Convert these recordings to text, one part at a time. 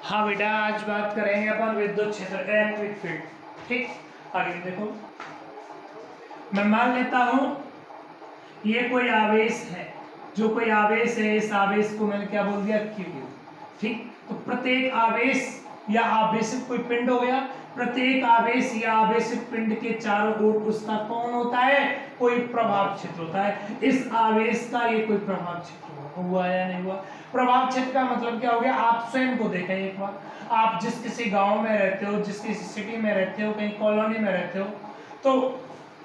हाँ बेटा, आज बात करेंगे अपन विद्युत क्षेत्र इलेक्ट्रिक फील्ड। ठीक, आगे देखो, मैं मान लेता हूं ये कोई आवेश है, जो कोई आवेश है, इस आवेश को मैंने क्या बोल दिया, Q। ठीक, तो प्रत्येक आवेश या आवेशित कोई पिंड हो गया, प्रत्येक आवेश या आवेशित पिंड के चारों ओर उसका कौन होता है, कोई प्रभाव क्षेत्र होता है। इस आवेश का ये कोई प्रभाव क्षेत्र हुआ या नहीं हुआ। प्रभाव क्षेत्र का मतलब क्या हो गया, आप स्वयं को देखें एक बार, आप जिस किसी गांव में रहते हो, जिस किसी सिटी में रहते हो, कहीं कॉलोनी में रहते हो, तो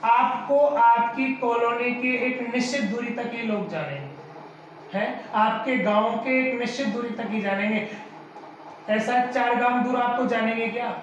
आपको आपकी कॉलोनी के एक निश्चित दूरी तक ही लोग जानेंगे, हैं, आपके गांव के एक निश्चित दूरी तक ही जानेंगे। ऐसा 4 गांव दूर आपको जानेंगे क्या?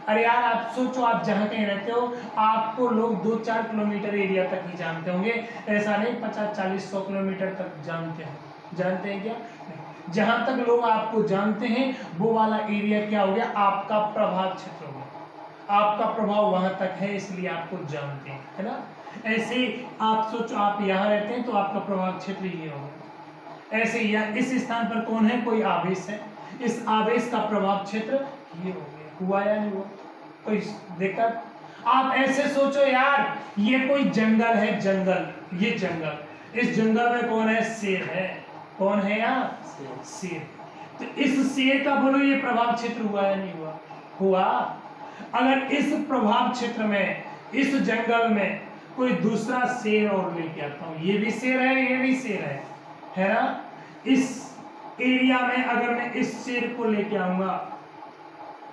अरे यार, आप सोचो, आप जहां कहीं रहते हो आपको लोग 2-4 किलोमीटर एरिया तक ही जानते होंगे, ऐसा नहीं 50-40-100 किलोमीटर तक जानते हैं। जानते हैं क्या? नहीं। जहां तक लोग आपको जानते हैं वो वाला एरिया क्या हो गया, आपका प्रभाव क्षेत्र हो गया। आपका प्रभाव वहां तक है, इसलिए आपको जानते हैं, है ना। ऐसे आप सोचो, आप यहाँ रहते हैं तो आपका प्रभाव क्षेत्र ये होगा। ऐसे या इस स्थान पर कौन है, कोई आवेश है, इस आवेश का प्रभाव क्षेत्र ये हो गया। हुआ या नहीं हुआ? कोई दिक्कत? आप ऐसे सोचो यार, ये कोई जंगल है, जंगल, ये जंगल, इस जंगल में कौन है, शेर है। कौन है यार, शेर। तो इस शेर का बोलो ये प्रभाव क्षेत्र हुआ या नहीं हुआ? हुआ। अगर इस प्रभाव क्षेत्र में, इस जंगल में कोई दूसरा शेर और लेके आता हूं, ये भी शेर है, ये भी शेर है ना, इस एरिया में अगर मैं इस शेर को लेके आऊंगा,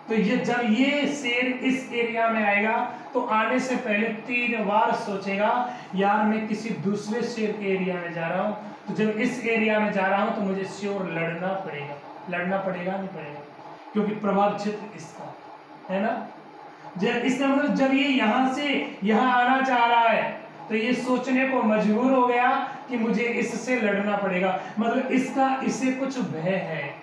तो ये जब ये शेर इस एरिया में आएगा तो आने से पहले 3 बार सोचेगा, यार मैं किसी दूसरे शेर के एरिया में जा रहा हूं, तो जब इस एरिया में जा रहा हूं तो मुझे श्योर लड़ना पड़ेगा। लड़ना पड़ेगा, नहीं पड़ेगा, क्योंकि प्रभाव क्षेत्र इसका है ना। इसका मतलब जब ये यहां से यहां आना चाह रहा है तो ये सोचने को मजबूर हो गया कि मुझे इससे लड़ना पड़ेगा। मतलब इसका, इसे कुछ भय है,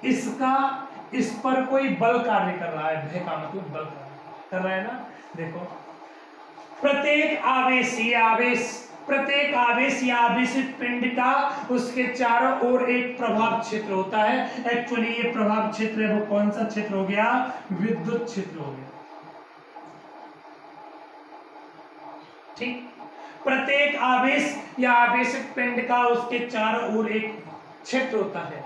इसका इस पर कोई बल कार्य कर रहा है। भय का मतलब बल कार्य कर रहा है ना। देखो, प्रत्येक आवेश या आवेशित पिंड का उसके चारों ओर एक प्रभाव क्षेत्र होता है। एक्चुअली ये प्रभाव क्षेत्र है, वो कौन सा क्षेत्र हो गया, विद्युत क्षेत्र हो गया। ठीक, प्रत्येक आवेश या आवेशित पिंड का उसके चारों ओर एक क्षेत्र होता है,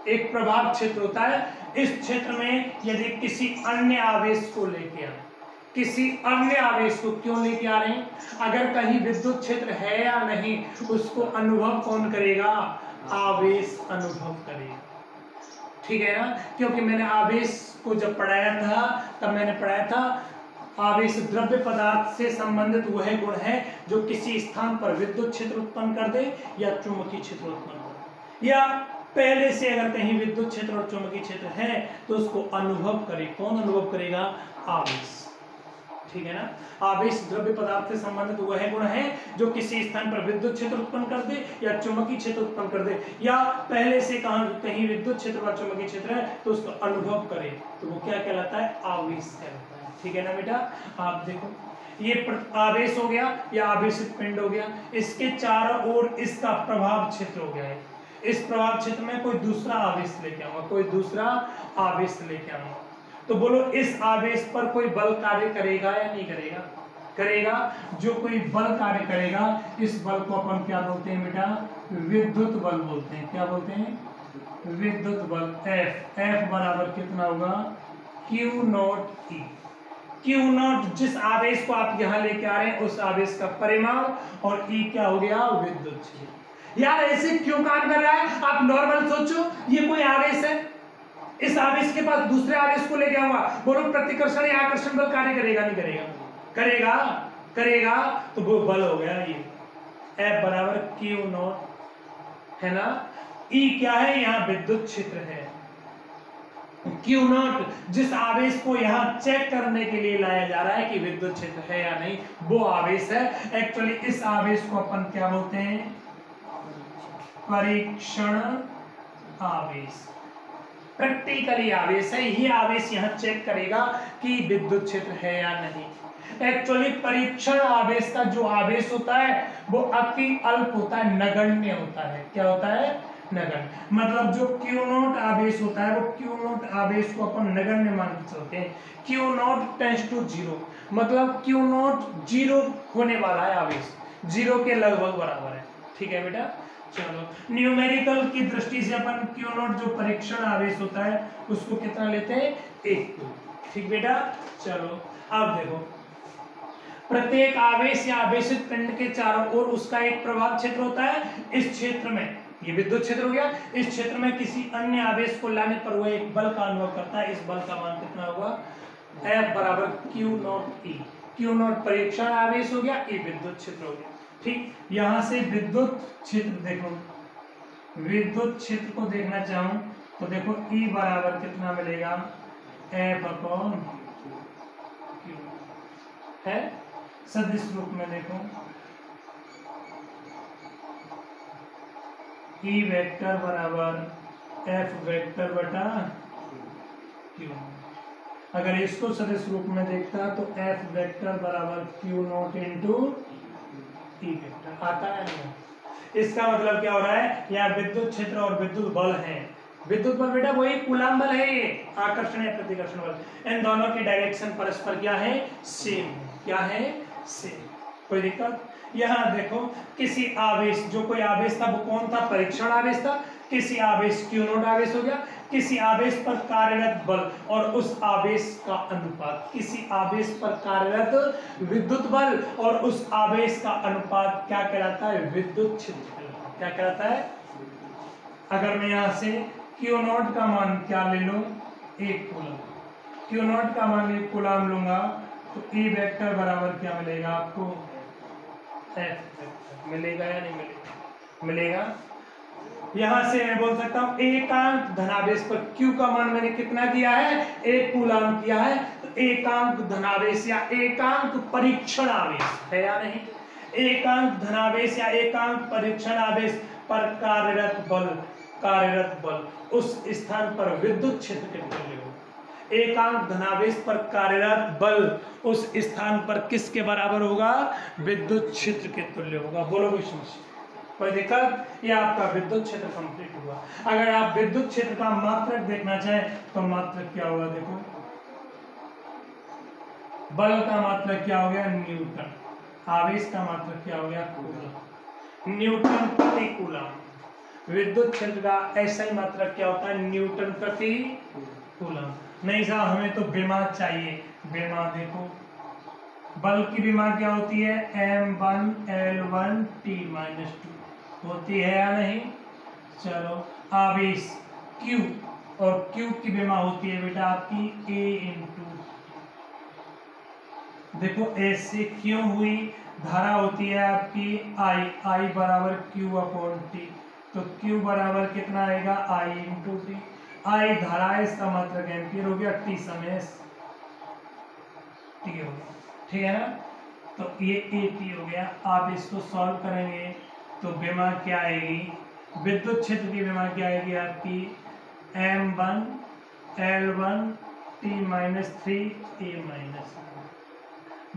एक प्रभाव क्षेत्र होता है। इस क्षेत्र में यदि किसी अन्य आवेश को लेके आए, किसी अन्य आवेश को क्यों लेके आ रहे हैं, अगर कहीं विद्युत क्षेत्र है या नहीं उसको अनुभव कौन करेगा, आवेश अनुभव करेगा। ठीक है ना, क्योंकि मैंने आवेश को जब पढ़ाया था तब मैंने पढ़ाया था आवेश द्रव्य पदार्थ से संबंधित वह गुण है जो किसी स्थान पर विद्युत क्षेत्र उत्पन्न कर दे या चुंबकीय क्षेत्र उत्पन्न कर दे, या पहले से अगर कहीं विद्युत क्षेत्र और चुंबकीय क्षेत्र है तो उसको अनुभव करे। कौन अनुभव करेगा, आवेश। ठीक है ना, आवेश द्रव्य पदार्थ से संबंधित वह गुण है जो किसी स्थान पर विद्युत क्षेत्र उत्पन्न कर दे या चुंबकीय क्षेत्र उत्पन्न कर दे, या पहले से कहीं विद्युत क्षेत्र व चुंबकीय क्षेत्र है तो उसको अनुभव करे, तो वो क्या कहलाता है, आवेश कहलाता है। ठीक है ना बेटा, आप देखो, ये आवेश हो गया या आवेशित पिंड हो गया, इसके चारों ओर इसका प्रभाव क्षेत्र हो गया है। इस प्रभाव क्षेत्र में कोई दूसरा आवेश लेके आऊंगा, कोई दूसरा आवेश लेके आऊंगा, तो बोलो इस आवेश पर कोई बल कार्य करेगा या नहीं करेगा, करेगा। जो कोई बल कार्य करेगा, इस बल को अपन क्या बोलते हैं बेटा, विद्युत बल बोलते हैं। क्या बोलते हैं, विद्युत बल। F बराबर कितना होगा, Q0 E। Q0 जिस आवेश को आप यहाँ लेके आ रहे हैं उस आवेश का परिमाण, और E क्या हो गया, विद्युत क्षेत्र। यार ऐसे क्यों काम कर रहा है, आप नॉर्मल सोचो, ये कोई आवेश है, इस आवेश के पास दूसरे आवेश को लेके आऊंगा, बोलो प्रतिकर्षण या आकर्षण बल कार्य करेगा, नहीं करेगा, करेगा, करेगा, तो वो बल हो गया ये। F बराबर Q0 है ना। E क्या है, यहाँ विद्युत क्षेत्र है। Q0 जिस आवेश को यहाँ चेक करने के लिए लाया जा रहा है कि विद्युत क्षेत्र है या नहीं, वो आवेश है। एक्चुअली इस आवेश को अपन क्या बोलते हैं, परीक्षण आवेश, प्रैक्टिकली आवेश है। ये आवेश यहाँ चेक करेगा कि विद्युत क्षेत्र है या नहीं। एक्चुअली परीक्षण आवेश का जो आवेश होता है वो अति अल्प होता है, नगण्य होता है। क्या होता है, नगण्य। मतलब जो क्यू नॉट आवेश होता है वो क्यू नॉट आवेश को अपन नगण्य मान के चलते हैं। Q naught tends to zero, मतलब क्यू नॉट जीरो होने वाला है, आवेश जीरो के लगभग बराबर है। ठीक है बेटा, चलो न्यूमेरिकल की दृष्टि से अपन क्यू नॉट जो परीक्षण आवेश होता है उसको कितना लेते हैं, 1 2। ठीक बेटा, चलो अब देखो, प्रत्येक आवेश या आवेशित पिंड के चारों ओर उसका एक प्रभाव क्षेत्र होता है। इस क्षेत्र में, ये विद्युत क्षेत्र हो गया, इस क्षेत्र में किसी अन्य आवेश को लाने पर वह एक बल का अनुभव करता है। इस बल का मान कितना होगा, F बराबर Q not E. Q not परीक्षण आवेश हो गया, ई विद्युत क्षेत्र हो गया। ठीक, यहां से विद्युत क्षेत्र देखो, विद्युत क्षेत्र को देखना चाहूं तो देखो ई बराबर कितना मिलेगा, F अपॉन क्यू है। सदिश रूप में देखो, ई वेक्टर बराबर एफ वेक्टर बटा क्यू। अगर इसको सदिश रूप में देखता तो एफ वेक्टर बराबर Q not into E vector आता है नहीं। इसका मतलब क्या हो रहा है, यहाँ विद्युत क्षेत्र और विद्युत बल है। विद्युत बल बेटा वही कूलाम बल है, ये आकर्षण या प्रतिकर्षण बल। इन दोनों की डायरेक्शन परस्पर क्या है, सेम। क्या है, सेम। कोई दिक्कत? यहाँ देखो, किसी आवेश, जो कोई आवेश था वो कौन था, परीक्षण आवेश था। किसी आवेश क्यू नॉट आवेश हो गया, किसी आवेश पर कार्यरत बल और उस आवेश का अनुपात, किसी आवेश पर कार्यरत विद्युत बल और उस आवेश का अनुपात क्या कहलाता है, विद्युत क्षेत्र। क्या कहलाता है? अगर मैं यहाँ से क्यू नॉट का मान क्या ले लो, 1 कूलम, क्यू नॉट का मान 1 कूलम लूंगा तो ई वेक्टर बराबर क्या मिलेगा आपको, एफ मिलेगा या नहीं मिलेगा, मिलेगा। यहां से मैं बोल सकता हूं एकांक धनावेश पर क्यू का मान मैंने कितना किया है, 1 कूलम किया है, तो एकांक धनावेश या एकांक परीक्षण आवेश है या नहीं, एकांक धनावेश या एकांक परीक्षण आवेश पर कार्यरत बल उस स्थान पर विद्युत क्षेत्र के तुल्य हो। एकांक धनावेश पर कार्यरत बल उस स्थान पर किसके बराबर होगा, विद्युत क्षेत्र के तुल्य होगा। बोलो कोई समस्या, कोई दिक्कत? ये आपका विद्युत क्षेत्र कंप्लीट हुआ। अगर आप विद्युत क्षेत्र का मात्रक देखना चाहें तो मात्रक क्या होगा, देखो बल का मात्रक क्या हो गया, न्यूटन। आवेश का मात्रक क्या हो गया, कूलम। न्यूटन प्रति कूलम। विद्युत क्षेत्र का ऐसा ही मात्रक क्या होता है, न्यूटन प्रति कूलम। नहीं साहब हमें तो विमा चाहिए, विमा देखो, बल की विमा क्या होती है, m1L1T-2 होती है या नहीं। चलो आवेश Q, और Q की विमा होती है बेटा आपकी A इंटू, देखो ऐसे क्यों हुई, धारा होती है आपकी I बराबर Q अपॉन T, तो Q बराबर कितना आएगा, I इंटू टी। I धारा है, इसका मात्रक एम्पियर हो गया, T समय T हो गया, ठीक है ना। तो ये AT हो गया। आप इसको सॉल्व करेंगे तो विमा क्या आएगी, विद्युत क्षेत्र की विमा क्या आएगी आपकी, m1L1T-3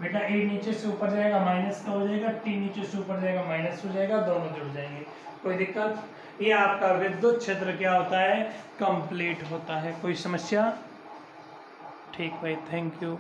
बेटा ए नीचे से ऊपर जाएगा माइनस का हो जाएगा, टी नीचे से ऊपर जाएगा माइनस हो जाएगा, दोनों जुड़ जाएंगे। कोई दिक्कत? ये आपका विद्युत क्षेत्र क्या होता है, कंप्लीट होता है। कोई समस्या? ठीक भाई, थैंक यू।